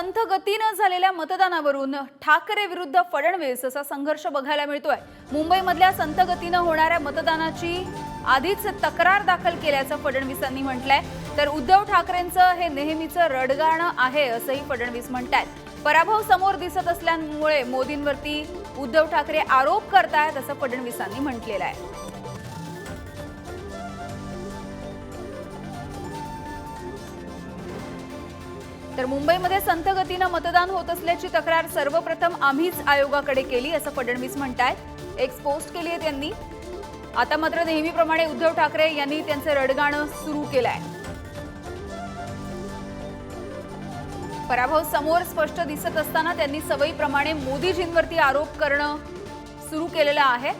संथ गतीने झालेल्या मतदानावरून ठाकरे विरुद्ध फडणवीस असा संघर्ष बघायला मिळतोय। मुंबईमधल्या संथ गतीने होणाऱ्या मतदानाची आधीच तक्रार दाखल केल्याचं फडणवीसांनी म्हटलंय। तर उद्धव ठाकरेंचं हे नेहमीचं रडगाणं आहे असंही फडणवीस म्हणतात। पराभव समोर दिसत असल्यामुळे मोदींवरती उद्धव ठाकरे आरोप करतायत असं फडणवीसांनी म्हटलेलं आहे। तर मुंबईमध्ये संथ गतीने मतदान होत असल्याची तक्रार सर्वप्रथम आम्हीच आयोगाकडे केली असं फडणवीस म्हणतात। एक पोस्ट केली आहे त्यांनी। आता मात्र नेहमीप्रमाणे उद्धव ठाकरे यांनी त्यांचे रडगाणं सुरू केलंय। पराभव समोर स्पष्ट दिसत असताना त्यांनी सवयीप्रमाणे मोदीजींवरती आरोप करणं सुरू केलेलं आहे।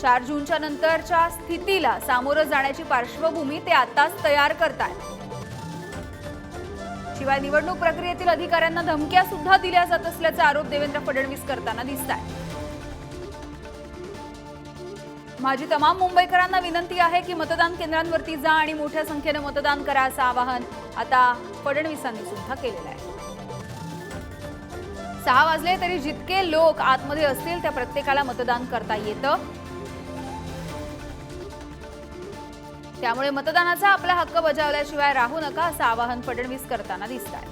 4 जूनच्या नंतरच्या स्थितीला सामोरं जाण्याची पार्श्वभूमी ते आताच तयार करतात। शिवाय निवडणूक प्रक्रियेतील अधिकाऱ्यांना धमक्या सुद्धा दिल्या जात असल्याचा आरोप देवेंद्र फडणवीस करताना दिसतात। माझी तमाम मुंबईकरांना विनंती आहे की मतदान केंद्रांवरती जा आणि मोठ्या संख्येने मतदान करा असं आवाहन आता फडणवीसांनी सुद्धा केलेलं आहे। 6 वाजले तरी जितके लोक आतमध्ये असतील त्या प्रत्येकाला मतदान करता येतं। त्यामुळे मतदानाचा आपला हक्क बजावल्याशिवाय राहू नका असं आवाहन फडणवीस करताना दिसतात।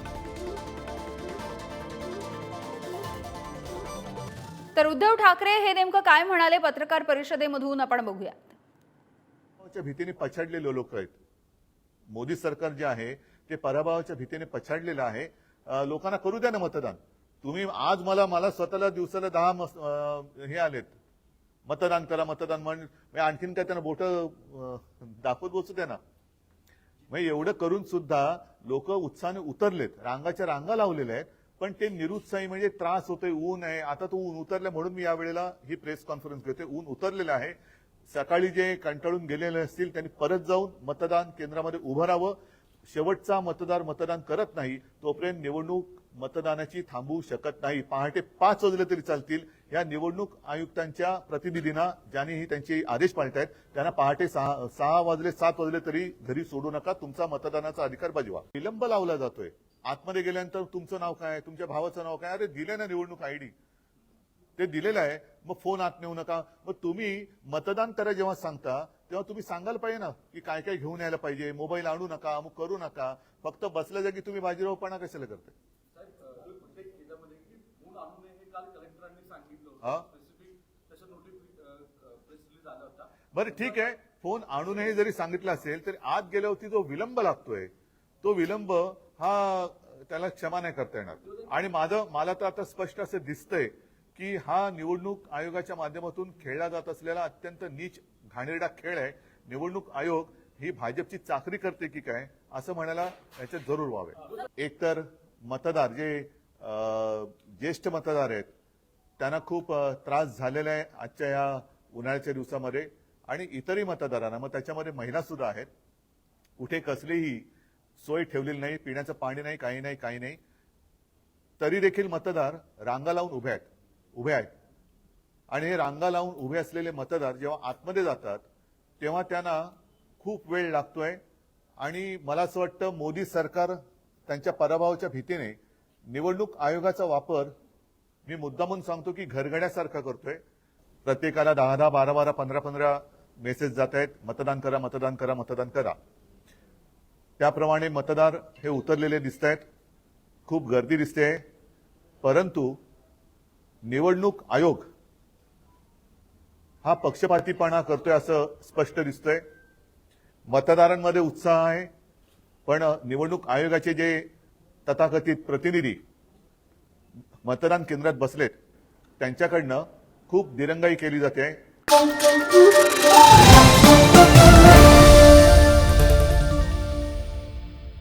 तर उद्धव ठाकरे हे नेमकं काय म्हणाले पत्रकार परिषदेमधून आपण बघूया। भीतीने पछाडलेले लोक आहेत। मोदी सरकार जे आहे ते पराभवाच्या भीतीने पछाडलेलं आहे। लोकांना करू द्या ना मतदान। तुम्ही आज मला स्वतःला दिवसाला 10 हे आलेत मतदान करा मतदान म्हणजे आणखीन काय त्यांना बोट दाखवत बसू द्या ना। म्हणजे एवढं करून सुद्धा लोक उत्साहाने उतरलेत, रांगाच्या रांगा लावलेल्या आहेत, पण ते निरुत्साही म्हणजे त्रास होतोय, ऊन आहे। आता तो ऊन उतरलं म्हणून मी यावेळेला ही प्रेस कॉन्फरन्स घेतोय। ऊन उतरलेलं आहे। सकाळी जे कंटाळून गेलेले असतील त्यांनी परत जाऊन मतदान केंद्रामध्ये उभं राहावं। शेवटचा मतदार मतदान करत नाही तोपर्यंत निवडणूक मतदानाची थांबवू शकत नाही। पहाटे 5 वाजले तरी चालतील। या निवडणूक आयुक्तांच्या प्रतिनिधींना ज्यांनी त्यांचे आदेश पाळतायत त्यांना पहाटे 6 वाजले 7 वाजले तरी घरी सोडू नका। तुमचा मतदानाचा अधिकार बजवा। विलंब लावला जातोय। आतमध्ये गेल्यानंतर तुमचं नाव काय, तुमच्या भावाचं नाव काय, अरे दिले ना निवडणूक आयडी, ते दिलेलं आहे, मग फोन आत नेऊ नका। मग तुम्ही मतदान करा जेव्हा सांगता तेव्हा तुम्ही सांगायला पाहिजे ना की काय काय घेऊन यायला पाहिजे। मोबाईल आणू नका, अमुक करू नका। फक्त बसल्या जागी तुम्ही बाजीरावपणा कशाला करताय? बरं ठीक आहे, फोन आणू नये जरी सांगितलं असेल तरी आत गेल्यावरती जो विलंब लागतोय तो विलंब हा त्याला क्षमा नाही करता येणार। आणि मला तर आता स्पष्ट असं दिसतंय की हा निवडणूक आयोगाच्या माध्यमातून खेळला जात असलेला अत्यंत नीच घाणेरडा खेळ आहे। निवडणूक आयोग ही भाजपची चाकरी करते की काय असं म्हणायला याच्यात जरूर व्हावे। एकतर मतदार जे ज्येष्ठ मतदार आहेत त्यांना खूप त्रास झालेला आहे आजच्या या उन्हाळ्याच्या दिवसामध्ये, आणि इतरही मतदारांना, मग त्याच्यामध्ये महिला सुद्धा आहेत। कुठे कसलीही सोय ठेवलेली नाही, पिण्याचं पाणी नाही, काही नाही, तरी देखील मतदार रांगा लावून उभे आहेत। आणि हे रांगा लावून उभे असलेले मतदार जेव्हा आतमध्ये जातात तेव्हा त्यांना खूप वेळ लागतोय। आणि मला असं वाटतं मोदी सरकार त्यांच्या पराभवाच्या भीतीने निवडणूक आयोगाचा वापर मी मुद्दामून सांगतो की घरगड्यासारखा करतोय। प्रत्येकाला 10-10, 12-12, 15-15 मेसेज जात आहेत, मतदान करा मतदान करा मतदान करा। त्याप्रमाणे मतदार हे उतरलेले दिसत आहेत, खूप गर्दी दिसते। परंतु निवडणूक आयोग हा पक्षपातीपणा करतोय असं स्पष्ट दिसतंय। मतदारांमध्ये उत्साह आहे, पण निवडणूक आयोगाचे जे तथाकथित प्रतिनिधी मतदान केंद्रात बसलेत त्यांच्याकडनं खूप दिरंगाई केली जाते।